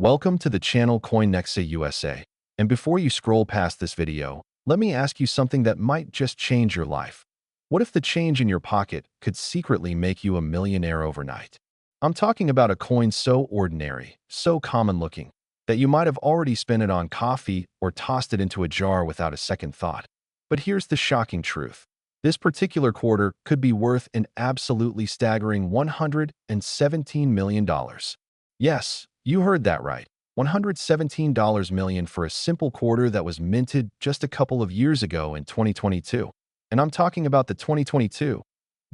Welcome to the channel CoinNexa USA. And before you scroll past this video, let me ask you something that might just change your life. What if the change in your pocket could secretly make you a millionaire overnight? I'm talking about a coin so ordinary, so common-looking, that you might have already spent it on coffee or tossed it into a jar without a second thought. But here's the shocking truth. This particular quarter could be worth an absolutely staggering $117 million. Yes, you heard that right. $117 million for a simple quarter that was minted just a couple of years ago in 2022. And I'm talking about the 2022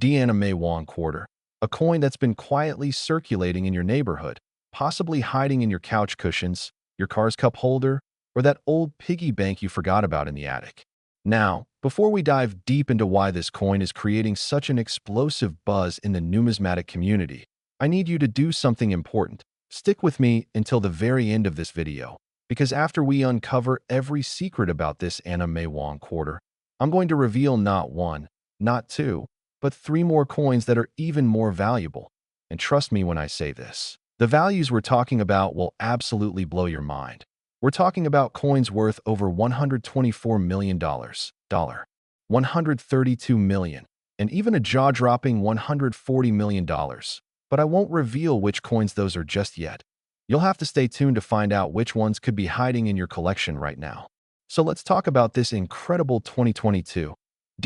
Anna May Wong quarter, a coin that's been quietly circulating in your neighborhood, possibly hiding in your couch cushions, your car's cup holder, or that old piggy bank you forgot about in the attic. Now, before we dive deep into why this coin is creating such an explosive buzz in the numismatic community, I need you to do something important. Stick with me until the very end of this video, because after we uncover every secret about this Anna May Wong quarter, I'm going to reveal not one, not two, but three more coins that are even more valuable. And trust me when I say this, the values we're talking about will absolutely blow your mind. We're talking about coins worth over $124 million, $132 million, and even a jaw-dropping $140 million. But I won't reveal which coins those are just yet. You'll have to stay tuned to find out which ones could be hiding in your collection right now. So let's talk about this incredible 2022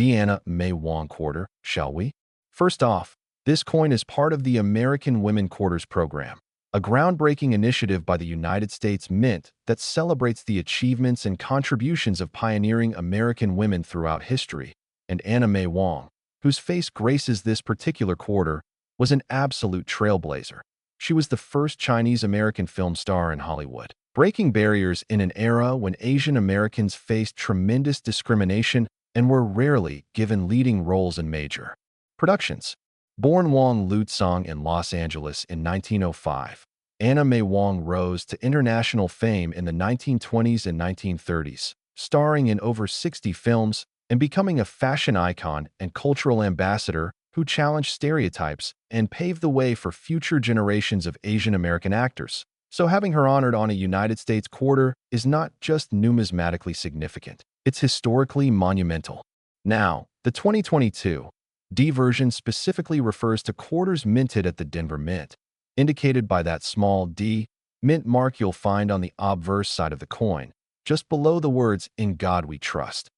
Anna May Wong quarter, shall we? First off, this coin is part of the American Women Quarters program, a groundbreaking initiative by the United States Mint that celebrates the achievements and contributions of pioneering American women throughout history. And Anna May Wong, whose face graces this particular quarter, was an absolute trailblazer. She was the first Chinese-American film star in Hollywood, breaking barriers in an era when Asian Americans faced tremendous discrimination and were rarely given leading roles in major productions. Born Wong Lutsong in Los Angeles in 1905, Anna May Wong rose to international fame in the 1920s and 1930s, starring in over 60 films and becoming a fashion icon and cultural ambassador who challenged stereotypes and paved the way for future generations of Asian American actors. So having her honored on a United States quarter is not just numismatically significant, it's historically monumental. Now, the 2022 D version specifically refers to quarters minted at the Denver Mint, indicated by that small D mint mark you'll find on the obverse side of the coin, just below the words "In God We Trust."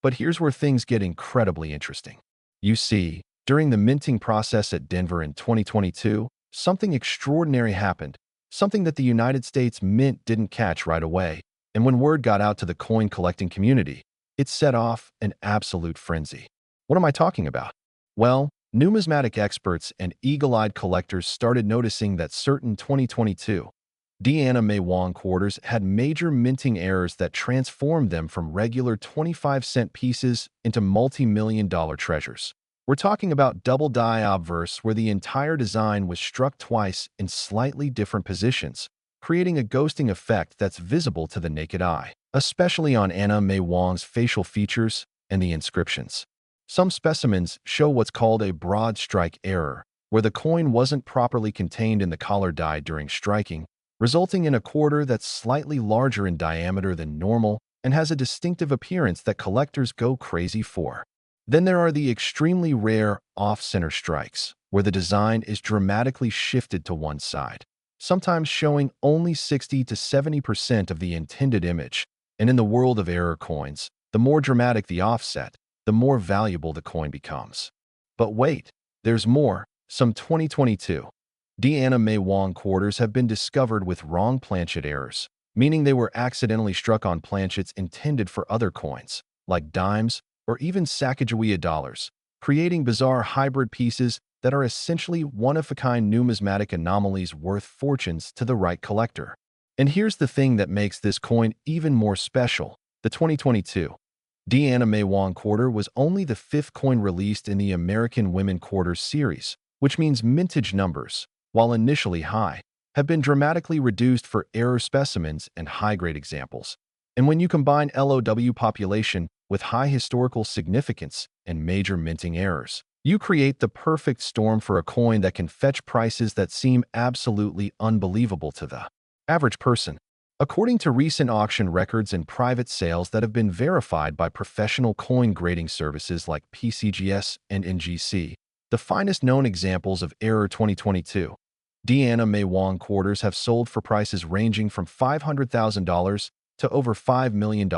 But here's where things get incredibly interesting. You see, during the minting process at Denver in 2022, something extraordinary happened, something that the United States Mint didn't catch right away. And when word got out to the coin collecting community, it set off an absolute frenzy. What am I talking about? Well, numismatic experts and eagle-eyed collectors started noticing that certain 2022 Anna May Wong quarters had major minting errors that transformed them from regular 25-cent pieces into multi-million-dollar treasures. We're talking about double die obverse where the entire design was struck twice in slightly different positions, creating a ghosting effect that's visible to the naked eye, especially on Anna May Wong's facial features and the inscriptions. Some specimens show what's called a broad strike error, where the coin wasn't properly contained in the collar die during striking, resulting in a quarter that's slightly larger in diameter than normal and has a distinctive appearance that collectors go crazy for. Then there are the extremely rare off-center strikes, where the design is dramatically shifted to one side, sometimes showing only 60 to 70% of the intended image. And in the world of error coins, the more dramatic the offset, the more valuable the coin becomes. But wait, there's more. Some 2022 Anna May Wong quarters have been discovered with wrong planchet errors, meaning they were accidentally struck on planchets intended for other coins, like dimes or even Sacagawea dollars, creating bizarre hybrid pieces that are essentially one-of-a-kind numismatic anomalies worth fortunes to the right collector. And here's the thing that makes this coin even more special. The 2022 Anna May Wong quarter was only the fifth coin released in the American Women Quarters series, which means mintage numbers, while initially high, have been dramatically reduced for error specimens and high-grade examples. And when you combine LOW population with high historical significance and major minting errors, you create the perfect storm for a coin that can fetch prices that seem absolutely unbelievable to the Average person. According to recent auction records and private sales that have been verified by professional coin grading services like PCGS and NGC, the finest known examples of Error 2022, Anna May Wong quarters have sold for prices ranging from $500,000 to over $5 million.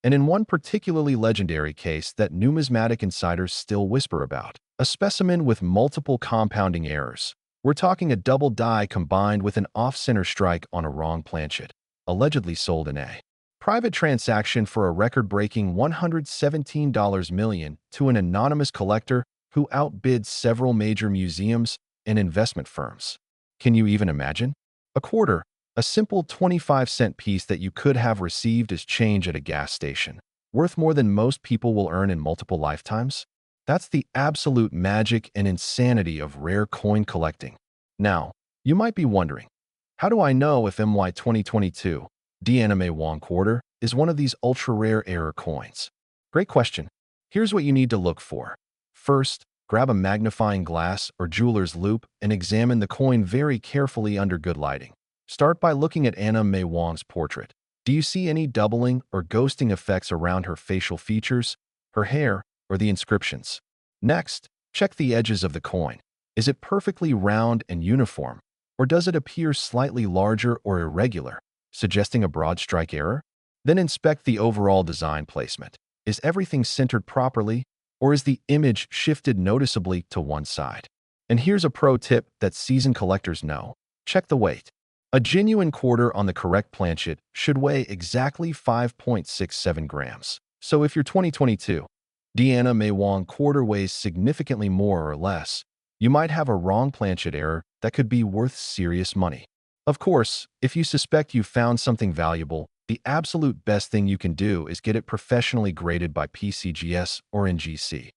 And in one particularly legendary case that numismatic insiders still whisper about, a specimen with multiple compounding errors. We're talking a double die combined with an off-center strike on a wrong planchet, allegedly sold in a private transaction for a record-breaking $117 million to an anonymous collector who outbid several major museums and investment firms. Can you even imagine? A quarter, a simple 25-cent piece that you could have received as change at a gas station, worth more than most people will earn in multiple lifetimes? That's the absolute magic and insanity of rare coin collecting. Now, you might be wondering, how do I know if MY 2022 Anna May Wong quarter is one of these ultra-rare error coins? Great question. Here's what you need to look for. First, grab a magnifying glass or jeweler's loupe and examine the coin very carefully under good lighting. Start by looking at Anna May Wong's portrait. Do you see any doubling or ghosting effects around her facial features, her hair, or the inscriptions? Next, check the edges of the coin. Is it perfectly round and uniform, or does it appear slightly larger or irregular, suggesting a broad strike error? Then inspect the overall design placement. Is everything centered properly, or is the image shifted noticeably to one side? And here's a pro tip that seasoned collectors know. Check the weight. A genuine quarter on the correct planchet should weigh exactly 5.67 grams. So if your 2022 Anna May Wong quarter weighs significantly more or less, you might have a wrong planchet error that could be worth serious money. Of course, if you suspect you found something valuable, the absolute best thing you can do is get it professionally graded by PCGS or NGC.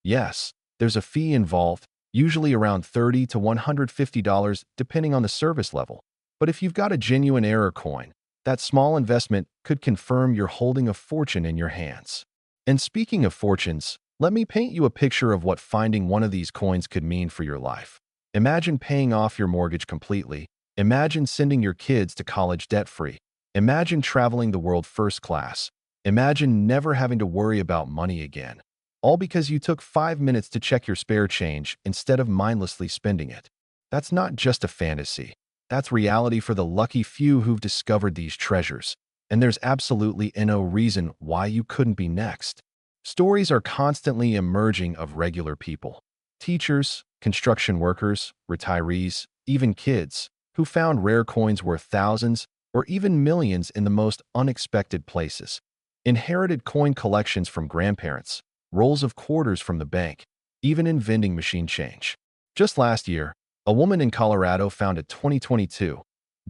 Yes, there's a fee involved, usually around $30 to $150 depending on the service level. But if you've got a genuine error coin, that small investment could confirm you're holding a fortune in your hands. And speaking of fortunes, let me paint you a picture of what finding one of these coins could mean for your life. Imagine paying off your mortgage completely. Imagine sending your kids to college debt-free. Imagine traveling the world first class. Imagine never having to worry about money again. All because you took 5 minutes to check your spare change instead of mindlessly spending it. That's not just a fantasy. That's reality for the lucky few who've discovered these treasures. And there's absolutely no reason why you couldn't be next. Stories are constantly emerging of regular people. Teachers, construction workers, retirees, even kids, who found rare coins worth thousands or even millions in the most unexpected places. Inherited coin collections from grandparents, rolls of quarters from the bank, even in vending machine change. Just last year, a woman in Colorado found a 2022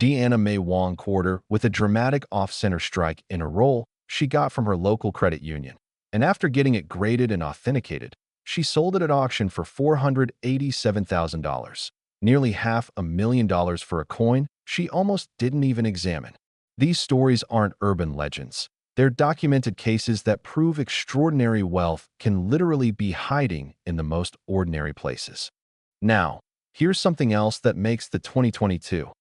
Anna May Wong quarter with a dramatic off-center strike in a roll she got from her local credit union. And after getting it graded and authenticated, she sold it at auction for $487,000, nearly $500,000 for a coin she almost didn't even examine. These stories aren't urban legends. They're documented cases that prove extraordinary wealth can literally be hiding in the most ordinary places. Now, here's something else that makes the 2022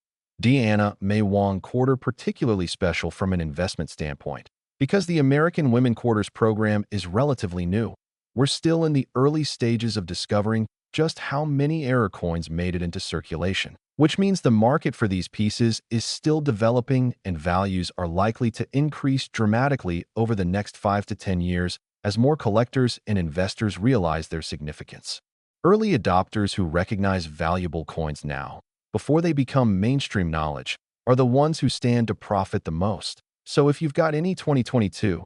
Anna May Wong quarter particularly special from an investment standpoint. Because the American Women Quarters program is relatively new, we're still in the early stages of discovering just how many error coins made it into circulation, which means the market for these pieces is still developing and values are likely to increase dramatically over the next 5 to 10 years as more collectors and investors realize their significance. Early adopters who recognize valuable coins now, before they become mainstream knowledge, are the ones who stand to profit the most. So if you've got any 2022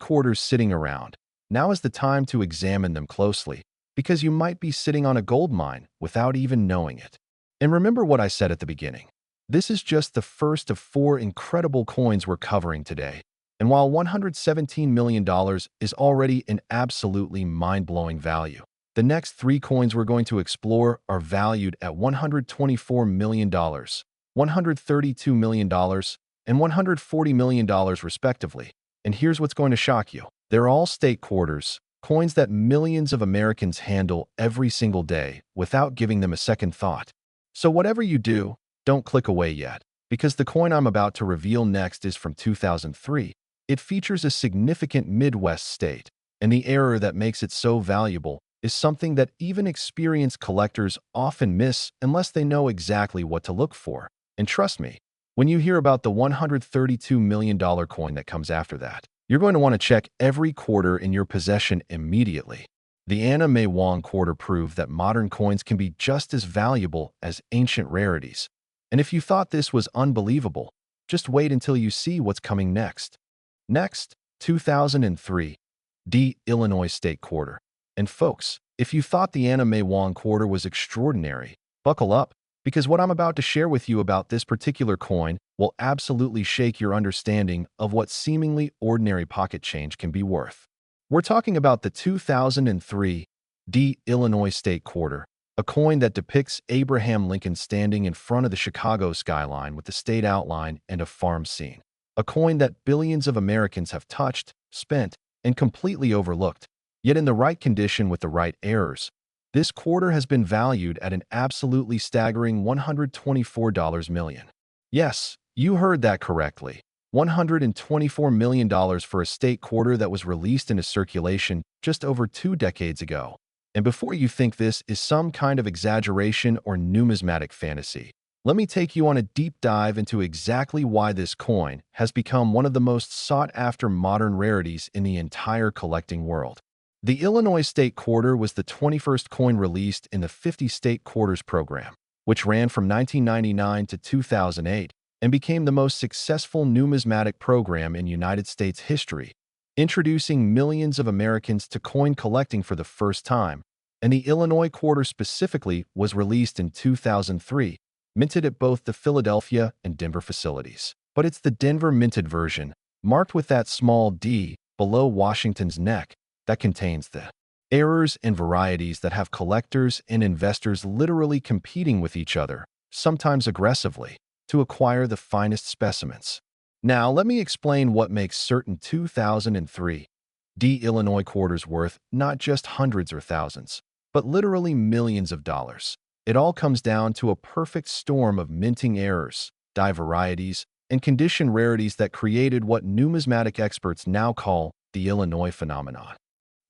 quarters sitting around, now is the time to examine them closely, because you might be sitting on a gold mine without even knowing it. And remember what I said at the beginning. This is just the first of 4 incredible coins we're covering today. And while $117 million is already an absolutely mind-blowing value, the next 3 coins we're going to explore are valued at $124 million, $132 million, and $140 million respectively. And here's what's going to shock you. They're all state quarters, coins that millions of Americans handle every single day without giving them a second thought. So whatever you do, don't click away yet. because the coin I'm about to reveal next is from 2003. It features a significant Midwest state, and the error that makes it so valuable is something that even experienced collectors often miss unless they know exactly what to look for. And trust me, when you hear about the $132 million coin that comes after that, you're going to want to check every quarter in your possession immediately. The Anna May Wong quarter proved that modern coins can be just as valuable as ancient rarities. And if you thought this was unbelievable, just wait until you see what's coming next. Next, 2003, Illinois State Quarter. And folks, if you thought the Anna May Wong quarter was extraordinary, buckle up, because what I'm about to share with you about this particular coin will absolutely shake your understanding of what seemingly ordinary pocket change can be worth. We're talking about the 2003 Illinois State Quarter, a coin that depicts Abraham Lincoln standing in front of the Chicago skyline with the state outline and a farm scene. A coin that billions of Americans have touched, spent, and completely overlooked. Yet in the right condition with the right errors, this quarter has been valued at an absolutely staggering $124 million. Yes, you heard that correctly. $124 million for a state quarter that was released into circulation just over 2 decades ago. And before you think this is some kind of exaggeration or numismatic fantasy, let me take you on a deep dive into exactly why this coin has become one of the most sought-after modern rarities in the entire collecting world. The Illinois State Quarter was the 21st coin released in the 50 State Quarters program, which ran from 1999 to 2008 and became the most successful numismatic program in United States history, introducing millions of Americans to coin collecting for the first time. And the Illinois Quarter specifically was released in 2003, minted at both the Philadelphia and Denver facilities. But it's the Denver minted version, marked with that small D below Washington's neck, that contains the errors and varieties that have collectors and investors literally competing with each other, sometimes aggressively, to acquire the finest specimens. Now, let me explain what makes certain 2003 Illinois quarters worth not just hundreds or thousands, but literally millions of dollars. It all comes down to a perfect storm of minting errors, die varieties, and condition rarities that created what numismatic experts now call the Illinois phenomenon.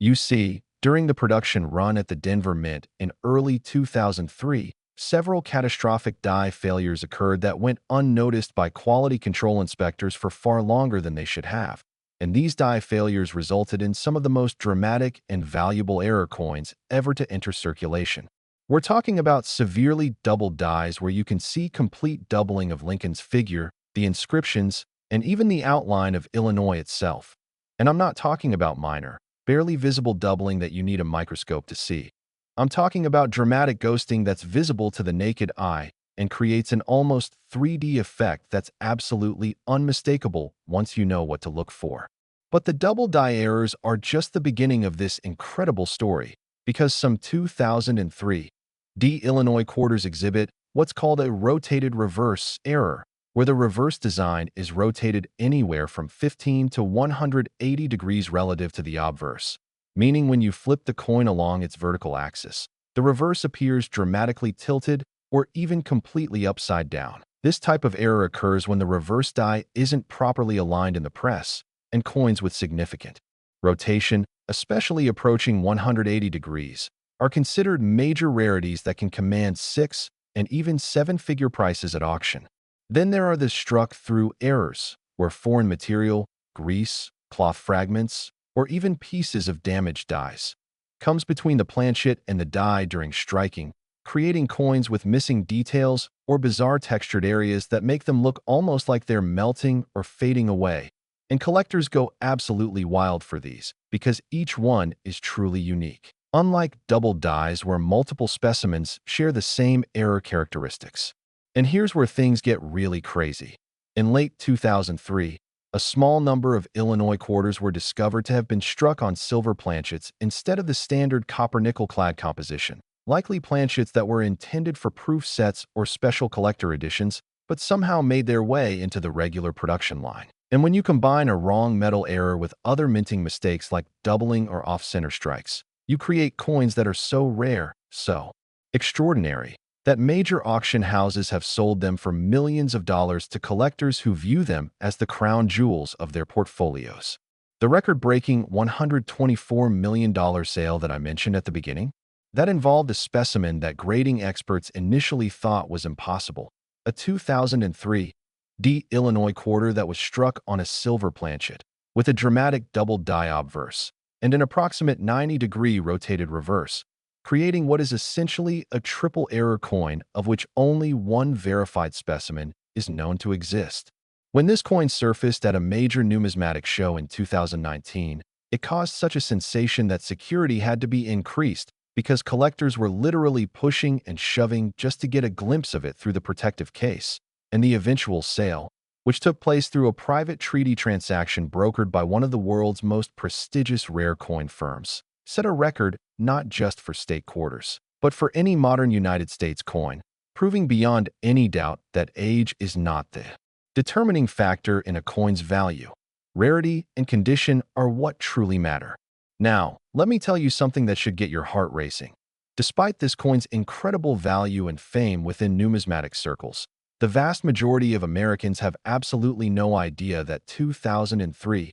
You see, during the production run at the Denver Mint in early 2003, several catastrophic die failures occurred that went unnoticed by quality control inspectors for far longer than they should have. And these die failures resulted in some of the most dramatic and valuable error coins ever to enter circulation. We're talking about severely doubled dies where you can see complete doubling of Lincoln's figure, the inscriptions, and even the outline of Illinois itself. And I'm not talking about minor, barely visible doubling that you need a microscope to see. I'm talking about dramatic ghosting that's visible to the naked eye and creates an almost 3D effect that's absolutely unmistakable once you know what to look for. But the double die errors are just the beginning of this incredible story, because some 2003 Illinois quarters exhibit what's called a rotated reverse error, where the reverse design is rotated anywhere from 15 to 180 degrees relative to the obverse, meaning when you flip the coin along its vertical axis, the reverse appears dramatically tilted or even completely upside down. This type of error occurs when the reverse die isn't properly aligned in the press, and coins with significant rotation, especially approaching 180 degrees, are considered major rarities that can command 6- and even 7-figure prices at auction. Then there are the struck-through errors, where foreign material, grease, cloth fragments, or even pieces of damaged dies comes between the planchet and the die during striking, creating coins with missing details or bizarre textured areas that make them look almost like they're melting or fading away. And collectors go absolutely wild for these, because each one is truly unique. Unlike double dies where multiple specimens share the same error characteristics. And here's where things get really crazy. In late 2003, a small number of Illinois quarters were discovered to have been struck on silver planchets instead of the standard copper-nickel clad composition, likely planchets that were intended for proof sets or special collector editions, but somehow made their way into the regular production line. And when you combine a wrong metal error with other minting mistakes like doubling or off-center strikes, you create coins that are so rare, so extraordinary, that major auction houses have sold them for millions of dollars to collectors who view them as the crown jewels of their portfolios. The record-breaking $124 million sale that I mentioned at the beginning, that involved a specimen that grading experts initially thought was impossible, a 2003 D Illinois quarter that was struck on a silver planchet, with a dramatic double-die obverse and an approximate 90-degree rotated reverse, creating what is essentially a triple-error coin of which only one verified specimen is known to exist. When this coin surfaced at a major numismatic show in 2019, it caused such a sensation that security had to be increased because collectors were literally pushing and shoving just to get a glimpse of it through the protective case, and the eventual sale, which took place through a private treaty transaction brokered by one of the world's most prestigious rare coin firms, set a record not just for state quarters, but for any modern United States coin, proving beyond any doubt that age is not the determining factor in a coin's value. Rarity and condition are what truly matter. Now, let me tell you something that should get your heart racing. Despite this coin's incredible value and fame within numismatic circles, the vast majority of Americans have absolutely no idea that 2003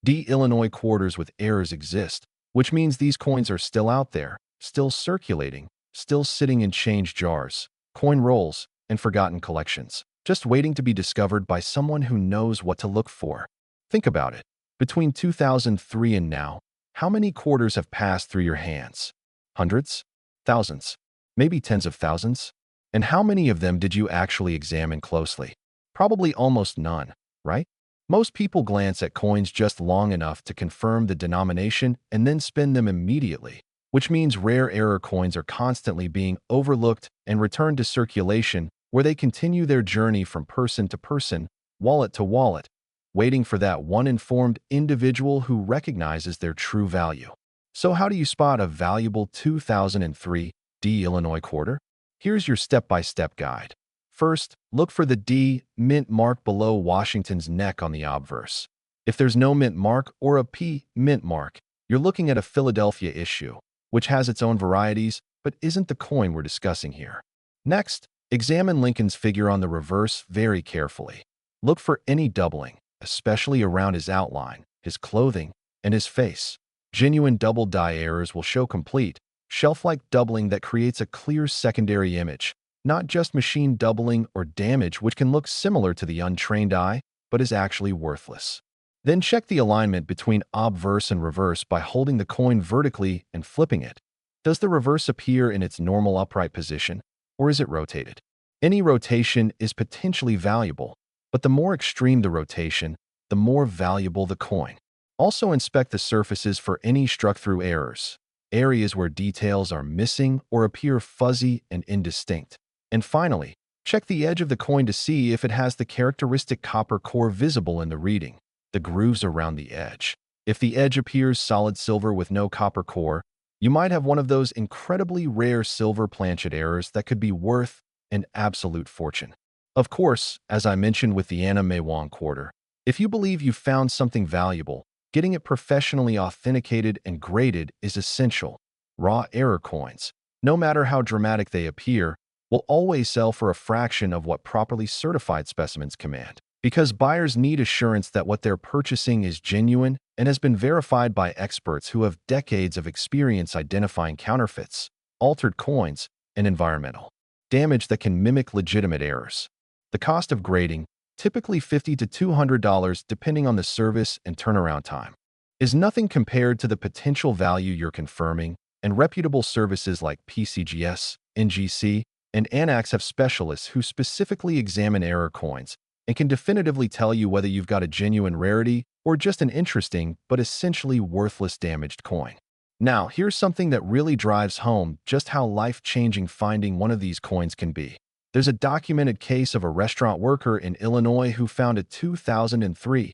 D Illinois quarters with errors exist, which means these coins are still out there, still circulating, still sitting in change jars, coin rolls, and forgotten collections, just waiting to be discovered by someone who knows what to look for. Think about it. Between 2003 and now, how many quarters have passed through your hands? Hundreds? Thousands? Maybe tens of thousands? And how many of them did you actually examine closely? Probably almost none, right? Most people glance at coins just long enough to confirm the denomination and then spend them immediately, which means rare error coins are constantly being overlooked and returned to circulation, where they continue their journey from person to person, wallet to wallet, waiting for that one informed individual who recognizes their true value. So how do you spot a valuable 2003 D Illinois quarter? Here's your step-by-step guide. First, look for the D mint mark below Washington's neck on the obverse. If there's no mint mark or a P mint mark, you're looking at a Philadelphia issue, which has its own varieties, but isn't the coin we're discussing here. Next, examine Lincoln's figure on the reverse very carefully. Look for any doubling, especially around his outline, his clothing, and his face. Genuine double die errors will show complete, shelf-like doubling that creates a clear secondary image, not just machine doubling or damage which can look similar to the untrained eye, but is actually worthless. Then check the alignment between obverse and reverse by holding the coin vertically and flipping it. Does the reverse appear in its normal upright position, or is it rotated? Any rotation is potentially valuable, but the more extreme the rotation, the more valuable the coin. Also inspect the surfaces for any struck-through errors, areas where details are missing or appear fuzzy and indistinct. And finally, check the edge of the coin to see if it has the characteristic copper core visible in the reading, the grooves around the edge. If the edge appears solid silver with no copper core, you might have one of those incredibly rare silver planchet errors that could be worth an absolute fortune. Of course, as I mentioned with the Anna May Wong quarter, if you believe you've found something valuable, getting it professionally authenticated and graded is essential. Raw error coins, no matter how dramatic they appear, will always sell for a fraction of what properly certified specimens command, because buyers need assurance that what they're purchasing is genuine and has been verified by experts who have decades of experience identifying counterfeits, altered coins, and environmental damage that can mimic legitimate errors. The cost of grading, typically $50 to $200 depending on the service and turnaround time, is nothing compared to the potential value you're confirming, and reputable services like PCGS, NGC, and Annax have specialists who specifically examine error coins and can definitively tell you whether you've got a genuine rarity or just an interesting but essentially worthless damaged coin. Now, here's something that really drives home just how life-changing finding one of these coins can be. There's a documented case of a restaurant worker in Illinois who found a 2003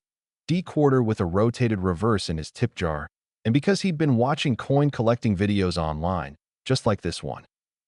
D quarter with a rotated reverse in his tip jar, and because he'd been watching coin collecting videos online, just like this one,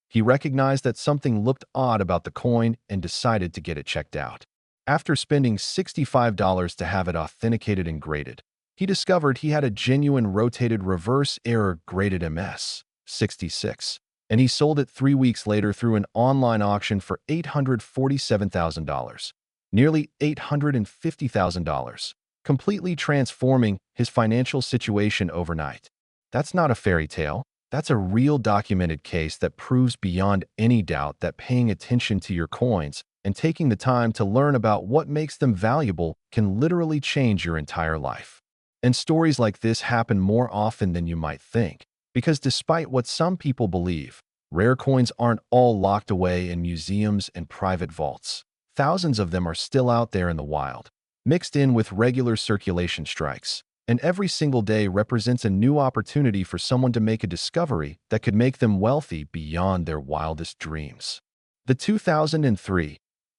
he recognized that something looked odd about the coin and decided to get it checked out. After spending $65 to have it authenticated and graded, he discovered he had a genuine rotated reverse error graded MS 66. and he sold it 3 weeks later through an online auction for $847,000, nearly $850,000, completely transforming his financial situation overnight. That's not a fairy tale. That's a real documented case that proves beyond any doubt that paying attention to your coins and taking the time to learn about what makes them valuable can literally change your entire life. And stories like this happen more often than you might think, because despite what some people believe, rare coins aren't all locked away in museums and private vaults. Thousands of them are still out there in the wild, mixed in with regular circulation strikes. And every single day represents a new opportunity for someone to make a discovery that could make them wealthy beyond their wildest dreams. The 2003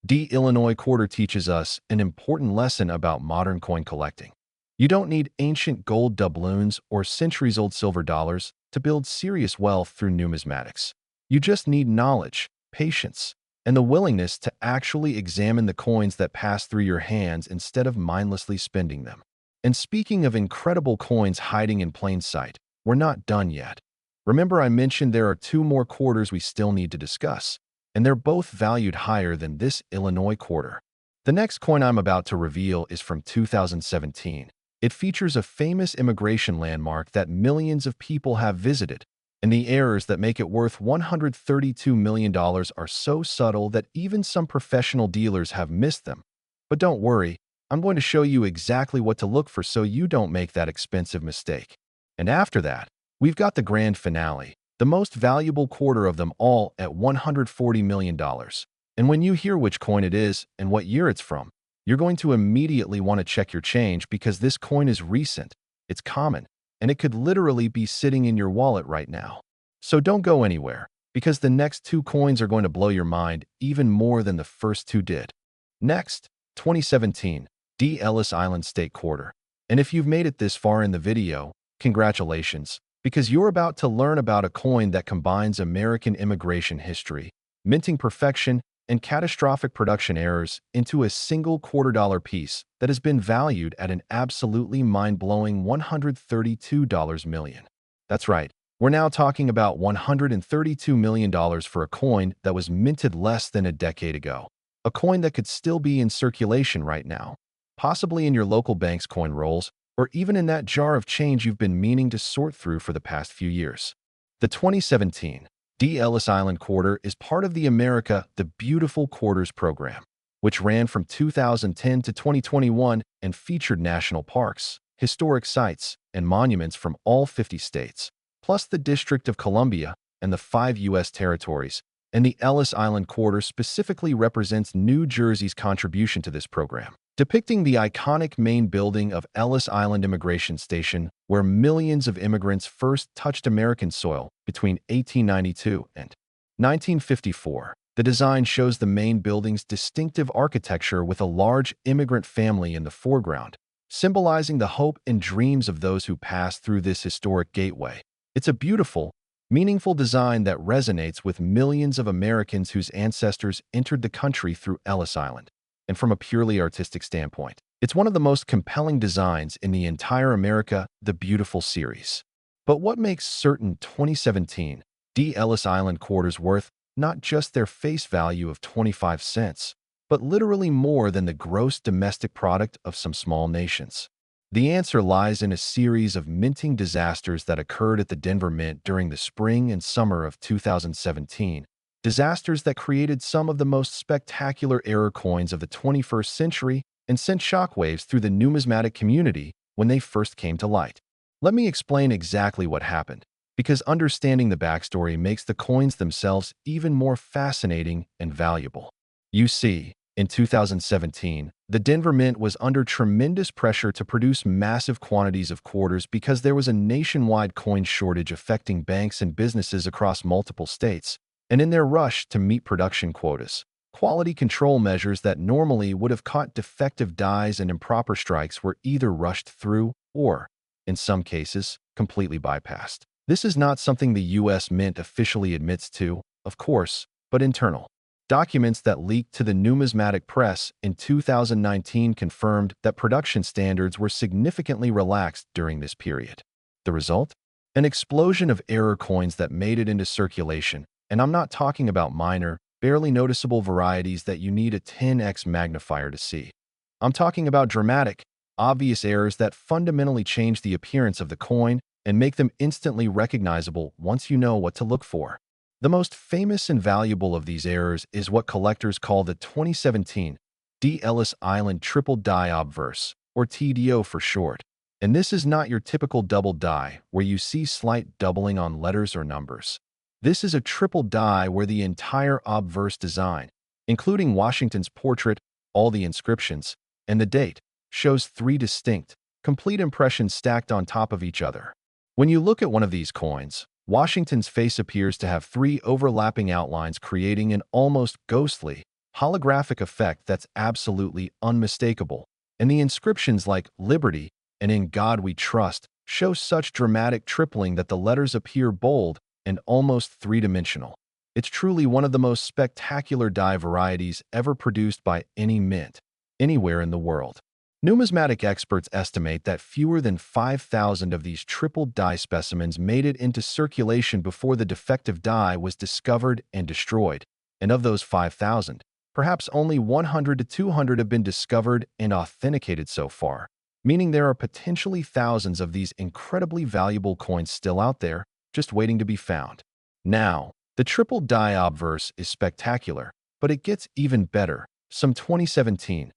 Illinois quarter teaches us an important lesson about modern coin collecting. You don't need ancient gold doubloons or centuries-old silver dollars to build serious wealth through numismatics. You just need knowledge, patience, and the willingness to actually examine the coins that pass through your hands instead of mindlessly spending them. And speaking of incredible coins hiding in plain sight, we're not done yet. Remember I mentioned there are 2 more quarters we still need to discuss, and they're both valued higher than this Illinois quarter. The next coin I'm about to reveal is from 2017. It features a famous immigration landmark that millions of people have visited, and the errors that make it worth $132 million are so subtle that even some professional dealers have missed them. But don't worry, I'm going to show you exactly what to look for so you don't make that expensive mistake. And after that, we've got the grand finale, the most valuable quarter of them all at $140 million. And when you hear which coin it is and what year it's from, you're going to immediately want to check your change because this coin is recent, it's common, and it could literally be sitting in your wallet right now. So don't go anywhere, because the next 2 coins are going to blow your mind even more than the first 2 did. Next, 2017. Ellis Island State Quarter. And if you've made it this far in the video, congratulations, because you're about to learn about a coin that combines American immigration history, minting perfection, and catastrophic production errors into a single $quarter piece that has been valued at an absolutely mind-blowing $132 million. That's right, we're now talking about $132 million for a coin that was minted less than a decade ago, a coin that could still be in circulation right now, possibly in your local bank's coin rolls, or even in that jar of change you've been meaning to sort through for the past few years. The 2017 Ellis Island Quarter is part of the America the Beautiful Quarters program, which ran from 2010 to 2021 and featured national parks, historic sites, and monuments from all 50 states, plus the District of Columbia and the 5 U.S. territories. And the Ellis Island Quarter specifically represents New Jersey's contribution to this program, depicting the iconic main building of Ellis Island Immigration Station, where millions of immigrants first touched American soil between 1892 and 1954. The design shows the main building's distinctive architecture with a large immigrant family in the foreground, symbolizing the hope and dreams of those who passed through this historic gateway. It's a beautiful, meaningful design that resonates with millions of Americans whose ancestors entered the country through Ellis Island. And from a purely artistic standpoint, it's one of the most compelling designs in the entire America the Beautiful series. But what makes certain 2017 Ellis Island quarters worth not just their face value of 25 cents, but literally more than the gross domestic product of some small nations? The answer lies in a series of minting disasters that occurred at the Denver Mint during the spring and summer of 2017, disasters that created some of the most spectacular error coins of the 21st century and sent shockwaves through the numismatic community when they first came to light. Let me explain exactly what happened, because understanding the backstory makes the coins themselves even more fascinating and valuable. You see, in 2017, the Denver Mint was under tremendous pressure to produce massive quantities of quarters because there was a nationwide coin shortage affecting banks and businesses across multiple states. And in their rush to meet production quotas, quality control measures that normally would have caught defective dies and improper strikes were either rushed through or, in some cases, completely bypassed. This is not something the U.S. Mint officially admits to, of course, but internal documents that leaked to the numismatic press in 2019 confirmed that production standards were significantly relaxed during this period. The result? An explosion of error coins that made it into circulation, and I'm not talking about minor, barely noticeable varieties that you need a 10x magnifier to see. I'm talking about dramatic, obvious errors that fundamentally change the appearance of the coin and make them instantly recognizable once you know what to look for. The most famous and valuable of these errors is what collectors call the 2017 Ellis Island Triple Die Obverse, or TDO for short. And this is not your typical double die, where you see slight doubling on letters or numbers. This is a triple die where the entire obverse design, including Washington's portrait, all the inscriptions, and the date, shows three distinct, complete impressions stacked on top of each other. When you look at one of these coins, Washington's face appears to have three overlapping outlines, creating an almost ghostly, holographic effect that's absolutely unmistakable. And the inscriptions like Liberty and In God We Trust show such dramatic tripling that the letters appear bold and almost three-dimensional. It's truly one of the most spectacular die varieties ever produced by any mint, anywhere in the world. Numismatic experts estimate that fewer than 5,000 of these triple die specimens made it into circulation before the defective die was discovered and destroyed. And of those 5,000, perhaps only 100 to 200 have been discovered and authenticated so far, meaning there are potentially thousands of these incredibly valuable coins still out there, just waiting to be found. Now, the triple die obverse is spectacular, but it gets even better. Some 2017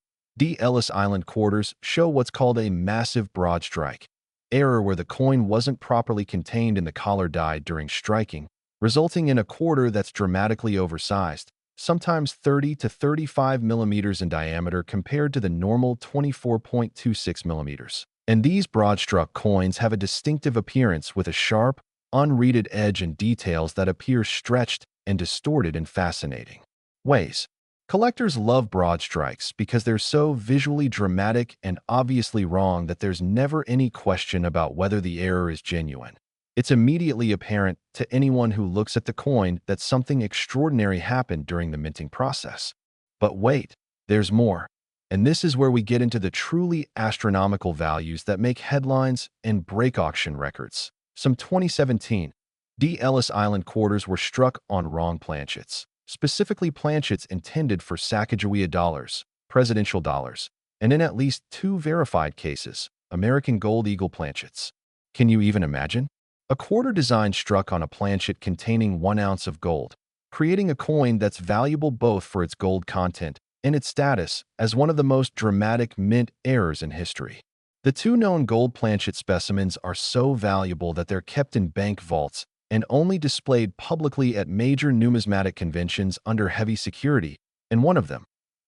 Ellis Island quarters show what's called a massive broad strike error, where the coin wasn't properly contained in the collar die during striking, resulting in a quarter that's dramatically oversized, sometimes 30 to 35 millimeters in diameter compared to the normal 24.26 millimeters. And these broad-struck coins have a distinctive appearance with a sharp, unreaded edge and details that appear stretched and distorted in fascinating ways. Collectors love broad strikes because they're so visually dramatic and obviously wrong that there's never any question about whether the error is genuine. It's immediately apparent to anyone who looks at the coin that something extraordinary happened during the minting process. But wait, there's more. And this is where we get into the truly astronomical values that make headlines and break auction records. Some 2017 Ellis Island quarters were struck on wrong planchets, specifically planchets intended for Sacagawea dollars, presidential dollars, and in at least two verified cases, American Gold Eagle planchets. Can you even imagine? A quarter design struck on a planchet containing 1 ounce of gold, creating a coin that's valuable both for its gold content and its status as one of the most dramatic mint errors in history. The two known gold planchet specimens are so valuable that they're kept in bank vaults and only displayed publicly at major numismatic conventions under heavy security, and one of them,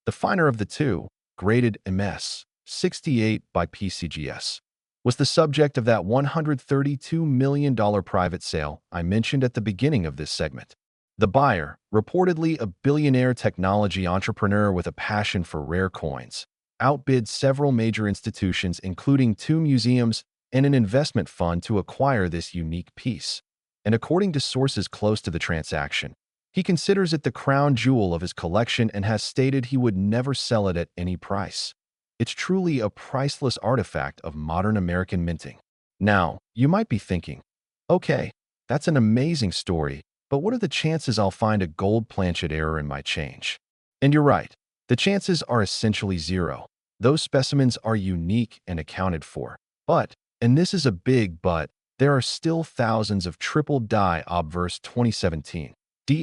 the finer of the two, graded MS 68 by PCGS, was the subject of that $132 million private sale I mentioned at the beginning of this segment. The buyer, reportedly a billionaire technology entrepreneur with a passion for rare coins, outbid several major institutions, including 2 museums and an investment fund, to acquire this unique piece. And according to sources close to the transaction, he considers it the crown jewel of his collection and has stated he would never sell it at any price. It's truly a priceless artifact of modern American minting. Now, you might be thinking, okay, that's an amazing story, but what are the chances I'll find a gold planchet error in my change? And you're right, the chances are essentially zero. Those specimens are unique and accounted for. But, and this is a big but, there are still thousands of triple die obverse 2017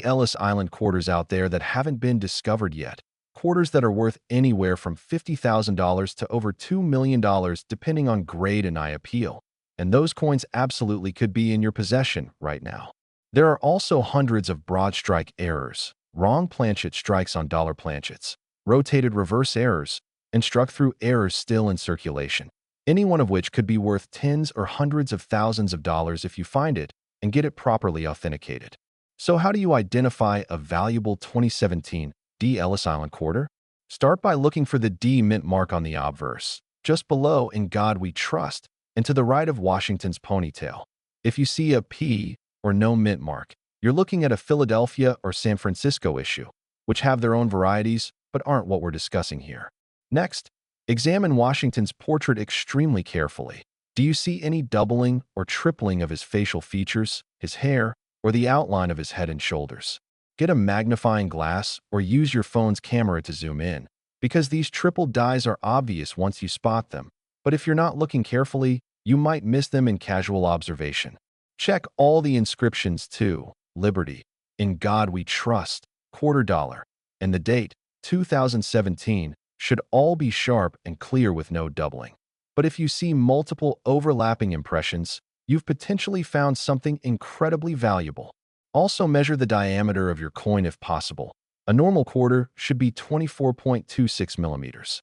Ellis Island quarters out there that haven't been discovered yet. Quarters that are worth anywhere from $50,000 to over $2 million depending on grade and eye appeal. And those coins absolutely could be in your possession right now. There are also hundreds of broad strike errors, wrong planchet strikes on dollar planchets, rotated reverse errors, and struck through errors still in circulation, any one of which could be worth tens or hundreds of thousands of dollars if you find it and get it properly authenticated. So how do you identify a valuable 2017 Ellis Island quarter? Start by looking for the D mint mark on the obverse, just below In God We Trust, and to the right of Washington's ponytail. If you see a P or no mint mark, you're looking at a Philadelphia or San Francisco issue, which have their own varieties but aren't what we're discussing here. Next, examine Washington's portrait extremely carefully. Do you see any doubling or tripling of his facial features, his hair, or the outline of his head and shoulders? Get a magnifying glass or use your phone's camera to zoom in, because these triple dyes are obvious once you spot them. But if you're not looking carefully, you might miss them in casual observation. Check all the inscriptions too: Liberty, In God We Trust, Quarter Dollar, and the date, 2017, should all be sharp and clear with no doubling. But if you see multiple overlapping impressions, you've potentially found something incredibly valuable. Also measure the diameter of your coin if possible. A normal quarter should be 24.26 millimeters.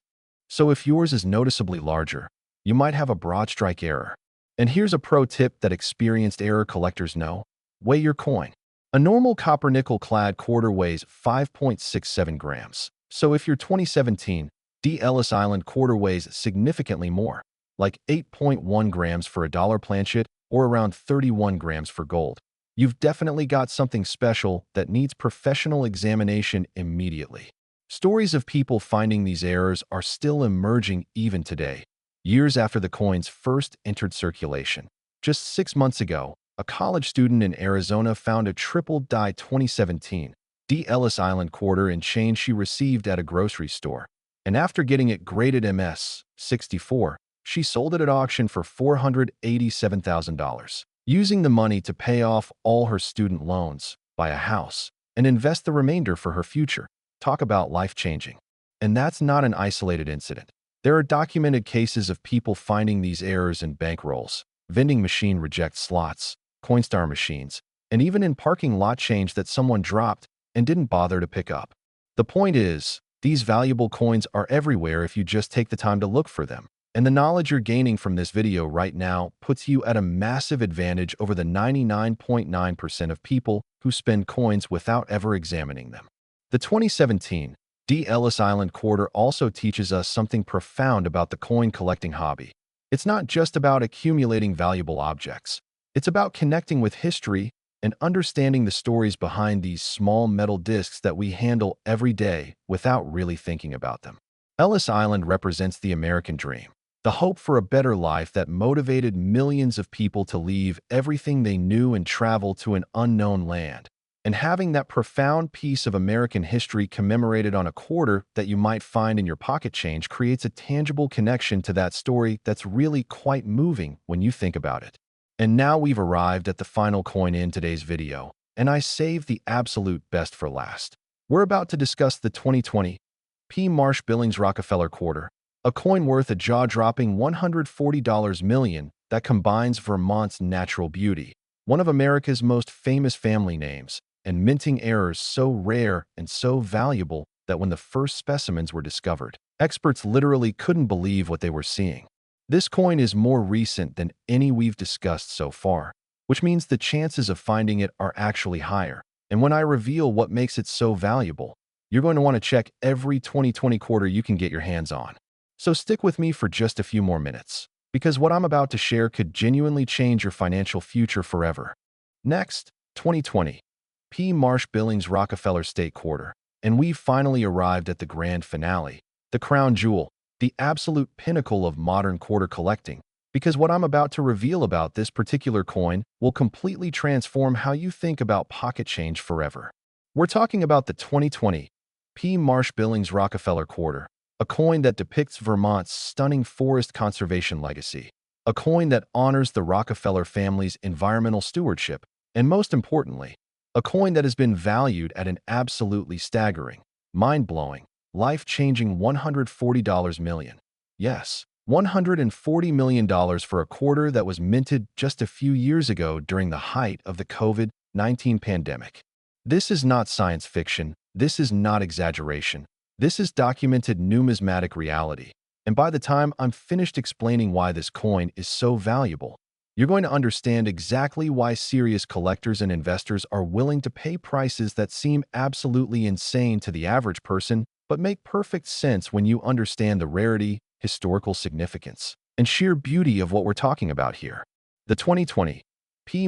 So if yours is noticeably larger, you might have a broad strike error. And here's a pro tip that experienced error collectors know: weigh your coin. A normal copper nickel-clad quarter weighs 5.67 grams. So if your 2017 Ellis Island quarter weighs significantly more, like 8.1 grams for a dollar planchet or around 31 grams for gold, you've definitely got something special that needs professional examination immediately. Stories of people finding these errors are still emerging even today, years after the coins first entered circulation. Just 6 months ago, a college student in Arizona found a triple-dye 2017 Ellis Island quarter in change she received at a grocery store, and after getting it graded MS-64, she sold it at auction for $487,000, using the money to pay off all her student loans, buy a house, and invest the remainder for her future. Talk about life-changing. And that's not an isolated incident. There are documented cases of people finding these errors in bankrolls, vending machine reject slots, Coinstar machines, and even in parking lot change that someone dropped and didn't bother to pick up. The point is, these valuable coins are everywhere if you just take the time to look for them. And the knowledge you're gaining from this video right now puts you at a massive advantage over the 99.9% of people who spend coins without ever examining them. The 2017 Ellis Island quarter also teaches us something profound about the coin collecting hobby. It's not just about accumulating valuable objects. It's about connecting with history and understanding the stories behind these small metal discs that we handle every day without really thinking about them. Ellis Island represents the American dream, the hope for a better life that motivated millions of people to leave everything they knew and travel to an unknown land. And having that profound piece of American history commemorated on a quarter that you might find in your pocket change creates a tangible connection to that story that's really quite moving when you think about it. And now we've arrived at the final coin in today's video, and I saved the absolute best for last. We're about to discuss the 2020 Marsh-Billings Rockefeller quarter, a coin worth a jaw-dropping $140 million that combines Vermont's natural beauty, one of America's most famous family names, and minting errors so rare and so valuable that when the first specimens were discovered, experts literally couldn't believe what they were seeing. This coin is more recent than any we've discussed so far, which means the chances of finding it are actually higher. And when I reveal what makes it so valuable, you're going to want to check every 2020 quarter you can get your hands on. So stick with me for just a few more minutes, because what I'm about to share could genuinely change your financial future forever. Next, 2020 Marsh-Billings Rockefeller State Quarter, and we've finally arrived at the grand finale, the crown jewel, the absolute pinnacle of modern quarter collecting, because what I'm about to reveal about this particular coin will completely transform how you think about pocket change forever. We're talking about the 2020 Marsh-Billings Rockefeller quarter, a coin that depicts Vermont's stunning forest conservation legacy, a coin that honors the Rockefeller family's environmental stewardship, and most importantly, a coin that has been valued at an absolutely staggering, mind-blowing, life-changing $140 million. Yes, $140 million for a quarter that was minted just a few years ago during the height of the COVID-19 pandemic. This is not science fiction. This is not exaggeration. This is documented numismatic reality. And by the time I'm finished explaining why this coin is so valuable, you're going to understand exactly why serious collectors and investors are willing to pay prices that seem absolutely insane to the average person, but make perfect sense when you understand the rarity, historical significance, and sheer beauty of what we're talking about here. The 2020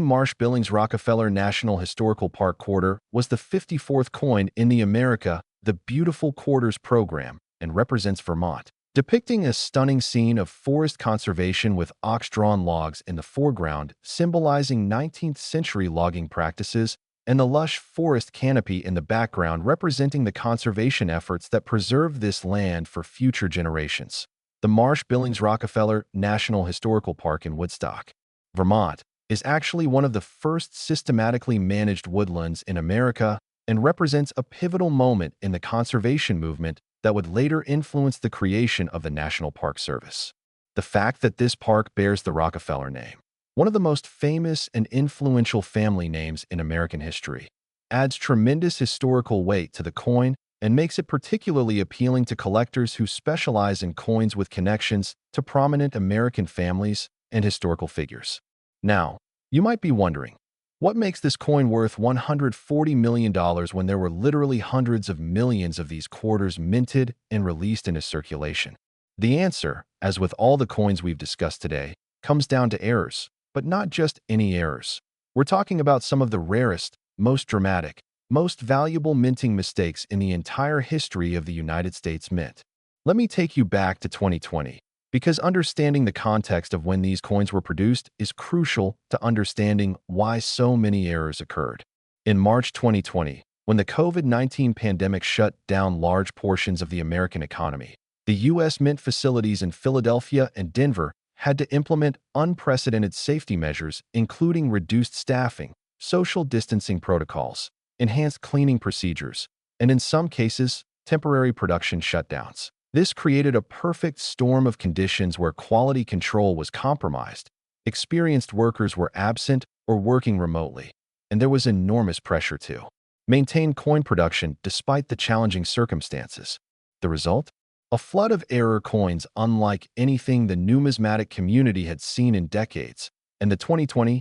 Marsh-Billings Rockefeller National Historical Park Quarter was the 54th coin in the America the Beautiful Quarters program and represents Vermont, depicting a stunning scene of forest conservation with ox-drawn logs in the foreground, symbolizing 19th-century logging practices, and the lush forest canopy in the background representing the conservation efforts that preserve this land for future generations. The Marsh-Billings Rockefeller National Historical Park in Woodstock, Vermont, is actually one of the first systematically managed woodlands in America and represents a pivotal moment in the conservation movement that would later influence the creation of the National Park Service. The fact that this park bears the Rockefeller name, one of the most famous and influential family names in American history, adds tremendous historical weight to the coin and makes it particularly appealing to collectors who specialize in coins with connections to prominent American families and historical figures. Now, you might be wondering, what makes this coin worth $140 million when there were literally hundreds of millions of these quarters minted and released into circulation? The answer, as with all the coins we've discussed today, comes down to errors, but not just any errors. We're talking about some of the rarest, most dramatic, most valuable minting mistakes in the entire history of the United States Mint. Let me take you back to 2020. Because understanding the context of when these coins were produced is crucial to understanding why so many errors occurred. In March 2020, when the COVID-19 pandemic shut down large portions of the American economy, the U.S. Mint facilities in Philadelphia and Denver had to implement unprecedented safety measures, including reduced staffing, social distancing protocols, enhanced cleaning procedures, and in some cases, temporary production shutdowns. This created a perfect storm of conditions where quality control was compromised, experienced workers were absent or working remotely, and there was enormous pressure to maintain coin production despite the challenging circumstances. The result? A flood of error coins unlike anything the numismatic community had seen in decades, and the 2020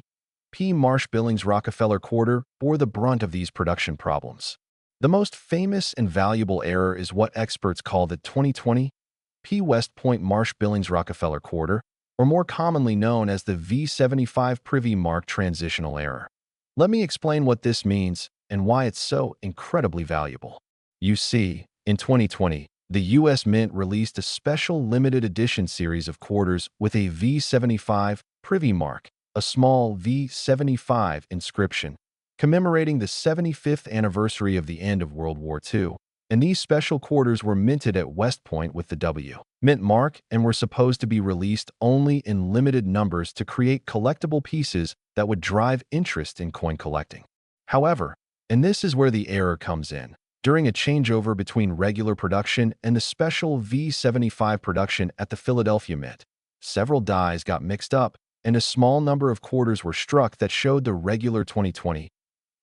Marsh-Billings Rockefeller quarter bore the brunt of these production problems. The most famous and valuable error is what experts call the 2020 West Point Marsh-Billings Rockefeller quarter, or more commonly known as the V75 Privy Mark transitional error. Let me explain what this means and why it's so incredibly valuable. You see, in 2020, the U.S. Mint released a special limited edition series of quarters with a V75 Privy Mark, a small V75 inscription, commemorating the 75th anniversary of the end of World War II, and these special quarters were minted at West Point with the W. Mint mark and were supposed to be released only in limited numbers to create collectible pieces that would drive interest in coin collecting. However, and this is where the error comes in, during a changeover between regular production and the special V75 production at the Philadelphia Mint, several dies got mixed up, and a small number of quarters were struck that showed the regular 2020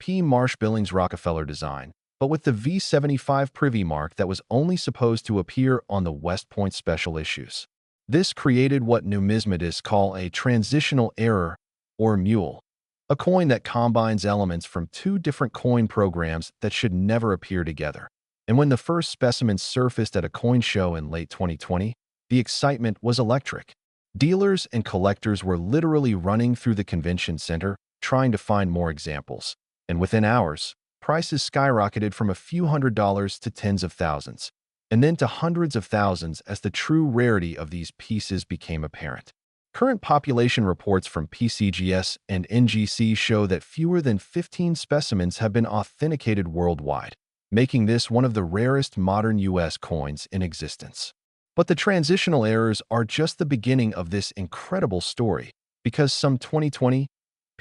Marsh-Billings Rockefeller design, but with the V75 Privy Mark that was only supposed to appear on the West Point special issues. This created what numismatists call a transitional error, or mule, a coin that combines elements from two different coin programs that should never appear together. And when the first specimens surfaced at a coin show in late 2020, the excitement was electric. Dealers and collectors were literally running through the convention center, trying to find more examples. And within hours, prices skyrocketed from a few $100s to tens of thousands, and then to hundreds of thousands as the true rarity of these pieces became apparent. Current population reports from PCGS and NGC show that fewer than 15 specimens have been authenticated worldwide, making this one of the rarest modern U.S. coins in existence. But the transitional errors are just the beginning of this incredible story, because some 2020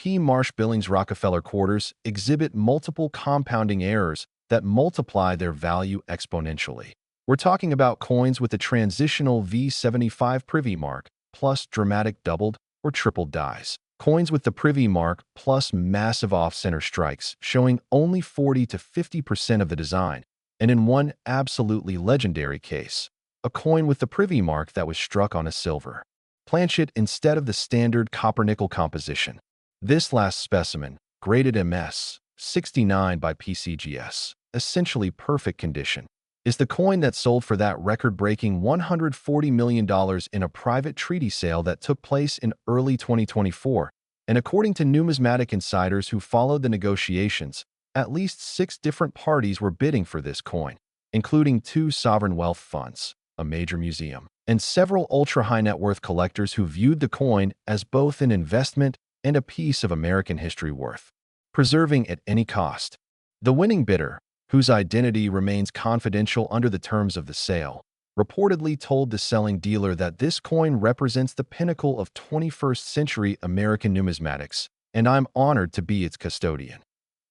Marsh-Billings Rockefeller quarters exhibit multiple compounding errors that multiply their value exponentially. We're talking about coins with the transitional V75 Privy Mark plus dramatic doubled or tripled dies, coins with the Privy Mark plus massive off-center strikes showing only 40 to 50% of the design, and in one absolutely legendary case, a coin with the Privy Mark that was struck on a silver planchet instead of the standard copper-nickel composition. This last specimen, graded MS 69 by PCGS, essentially perfect condition, is the coin that sold for that record-breaking $140 million in a private treaty sale that took place in early 2024. And according to numismatic insiders who followed the negotiations, at least 6 different parties were bidding for this coin, including 2 sovereign wealth funds, a major museum, and several ultra-high net worth collectors who viewed the coin as both an investment and a piece of American history worth preserving at any cost. The winning bidder, whose identity remains confidential under the terms of the sale, reportedly told the selling dealer that this coin represents the pinnacle of 21st century American numismatics, and I'm honored to be its custodian.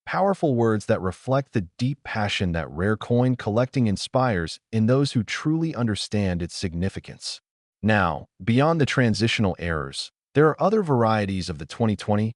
Powerful words that reflect the deep passion that rare coin collecting inspires in those who truly understand its significance. Now, beyond the transitional errors, there are other varieties of the 2020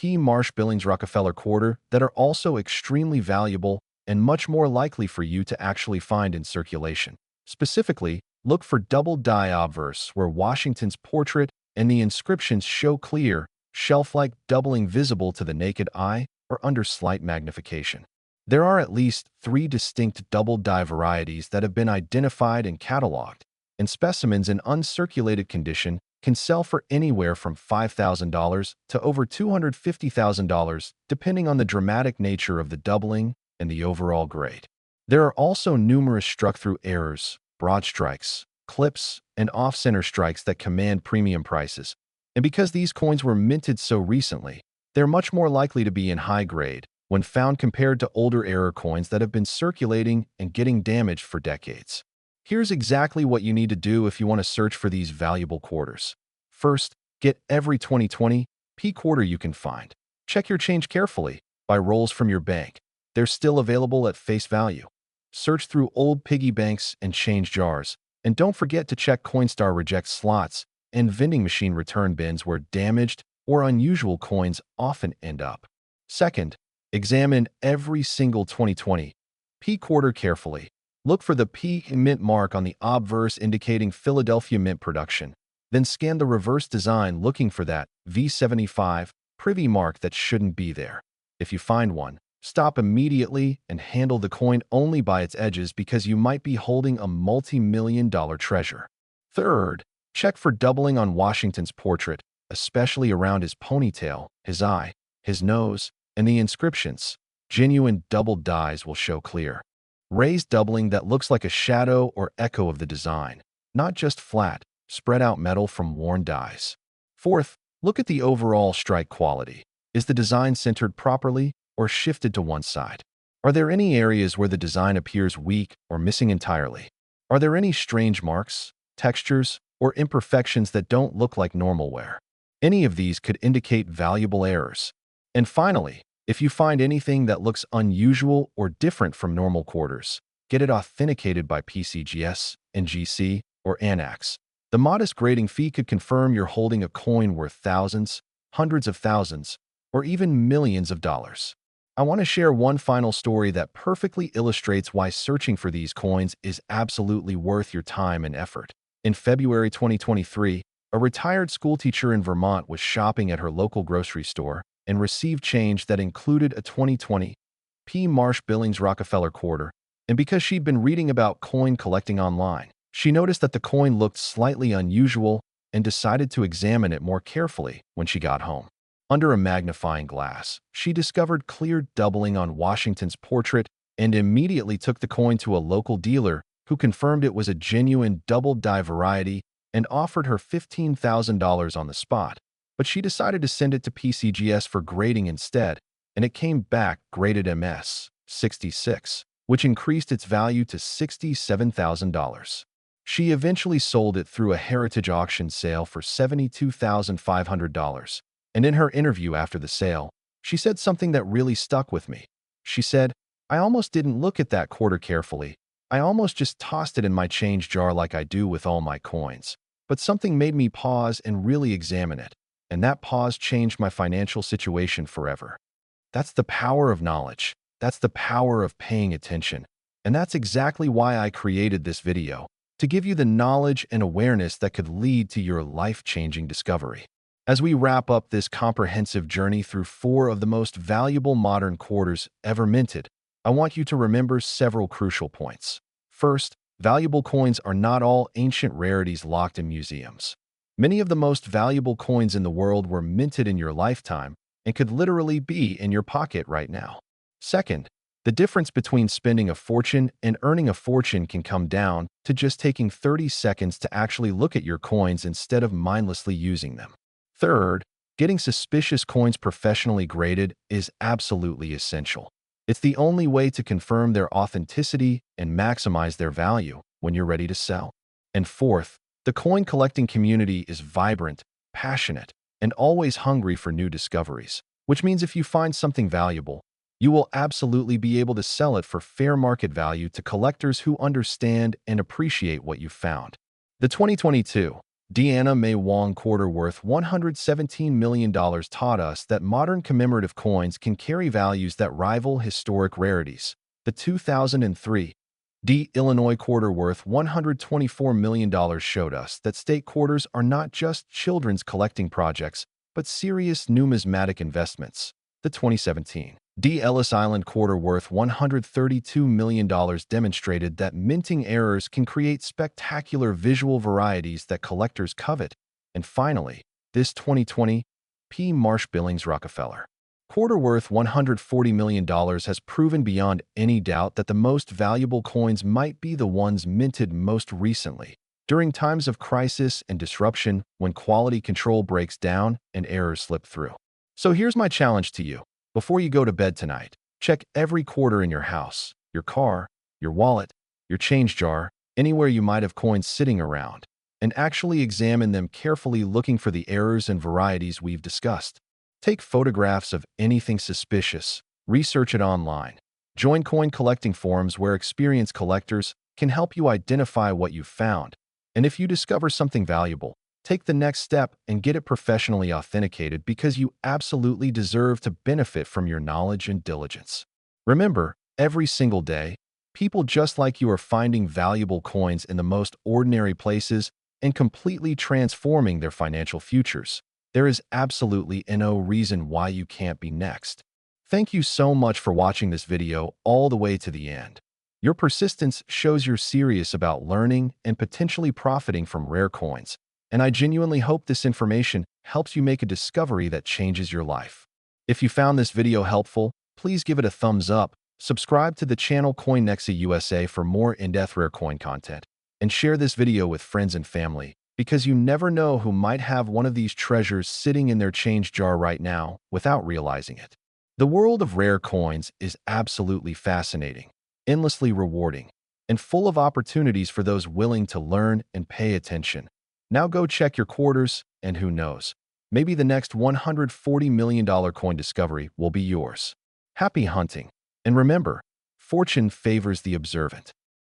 Marsh-Billings Rockefeller quarter that are also extremely valuable and much more likely for you to actually find in circulation. Specifically, look for double-die obverse where Washington's portrait and the inscriptions show clear, shelf-like doubling visible to the naked eye or under slight magnification. There are at least 3 distinct double-die varieties that have been identified and cataloged, and specimens in uncirculated condition can sell for anywhere from $5,000 to over $250,000, depending on the dramatic nature of the doubling and the overall grade. There are also numerous struck-through errors, broad strikes, clips, and off-center strikes that command premium prices, and because these coins were minted so recently, they're much more likely to be in high grade when found compared to older error coins that have been circulating and getting damaged for decades. Here's exactly what you need to do if you want to search for these valuable quarters. First, get every 2020 quarter you can find. Check your change carefully by rolls from your bank. They're still available at face value. Search through old piggy banks and change jars. And don't forget to check Coinstar reject slots and vending machine return bins where damaged or unusual coins often end up. Second, examine every single 2020 quarter carefully. Look for the P mint mark on the obverse indicating Philadelphia Mint production. Then scan the reverse design looking for that V75 privy mark that shouldn't be there. If you find one, stop immediately and handle the coin only by its edges because you might be holding a multi-million-dollar treasure. Third, check for doubling on Washington's portrait, especially around his ponytail, his eye, his nose, and the inscriptions. Genuine double dies will show clear. Raised doubling that looks like a shadow or echo of the design, not just flat, spread out metal from worn dies. Fourth, look at the overall strike quality. Is the design centered properly or shifted to one side? Are there any areas where the design appears weak or missing entirely? Are there any strange marks, textures, or imperfections that don't look like normal wear? Any of these could indicate valuable errors. And finally, if you find anything that looks unusual or different from normal quarters, get it authenticated by PCGS, NGC, or ANAX. The modest grading fee could confirm you're holding a coin worth thousands, hundreds of thousands, or even millions of dollars. I want to share one final story that perfectly illustrates why searching for these coins is absolutely worth your time and effort. In February 2023, a retired schoolteacher in Vermont was shopping at her local grocery store and received change that included a 2020 Marsh-Billings Rockefeller quarter, and because she'd been reading about coin collecting online, she noticed that the coin looked slightly unusual and decided to examine it more carefully when she got home. Under a magnifying glass, she discovered clear doubling on Washington's portrait and immediately took the coin to a local dealer who confirmed it was a genuine double-die variety and offered her $15,000 on the spot. But she decided to send it to PCGS for grading instead, and it came back graded MS 66, which increased its value to $67,000. She eventually sold it through a heritage auction sale for $72,500, and in her interview after the sale, she said something that really stuck with me. She said, "I almost didn't look at that quarter carefully. I almost just tossed it in my change jar like I do with all my coins. But something made me pause and really examine it. And that pause changed my financial situation forever." That's the power of knowledge. That's the power of paying attention. And that's exactly why I created this video, to give you the knowledge and awareness that could lead to your life-changing discovery. As we wrap up this comprehensive journey through 4 of the most valuable modern quarters ever minted, I want you to remember several crucial points. First, valuable coins are not all ancient rarities locked in museums. Many of the most valuable coins in the world were minted in your lifetime and could literally be in your pocket right now. Second, The difference between spending a fortune and earning a fortune can come down to just taking 30 seconds to actually look at your coins instead of mindlessly using them. Third, getting suspicious coins professionally graded is absolutely essential. It's the only way to confirm their authenticity and maximize their value when you're ready to sell. And fourth, the coin collecting community is vibrant, passionate, and always hungry for new discoveries, which means if you find something valuable, you will absolutely be able to sell it for fair market value to collectors who understand and appreciate what you found. The 2022 Anna May Wong quarter worth $117 million taught us that modern commemorative coins can carry values that rival historic rarities. The 2003 Illinois quarter worth $124 million showed us that state quarters are not just children's collecting projects, but serious numismatic investments. The 2017 Ellis Island quarter worth $132 million demonstrated that minting errors can create spectacular visual varieties that collectors covet. And finally, this 2020 Marsh-Billings Rockefeller quarter worth $140 million has proven beyond any doubt that the most valuable coins might be the ones minted most recently, during times of crisis and disruption when quality control breaks down and errors slip through. So here's my challenge to you. Before you go to bed tonight, check every quarter in your house, your car, your wallet, your change jar, anywhere you might have coins sitting around, and actually examine them carefully, looking for the errors and varieties we've discussed. Take photographs of anything suspicious, research it online, join coin collecting forums where experienced collectors can help you identify what you've found, and if you discover something valuable, take the next step and get it professionally authenticated, because you absolutely deserve to benefit from your knowledge and diligence. Remember, every single day, people just like you are finding valuable coins in the most ordinary places and completely transforming their financial futures. There is absolutely no reason why you can't be next. Thank you so much for watching this video all the way to the end. Your persistence shows you're serious about learning and potentially profiting from rare coins, and I genuinely hope this information helps you make a discovery that changes your life. If you found this video helpful, please give it a thumbs up, subscribe to the channel CoinNexa USA for more in-depth rare coin content, and share this video with friends and family, because you never know who might have one of these treasures sitting in their change jar right now without realizing it. The world of rare coins is absolutely fascinating, endlessly rewarding, and full of opportunities for those willing to learn and pay attention. Now go check your quarters, and who knows, maybe the next $140 million coin discovery will be yours. Happy hunting! And remember, fortune favors the observant.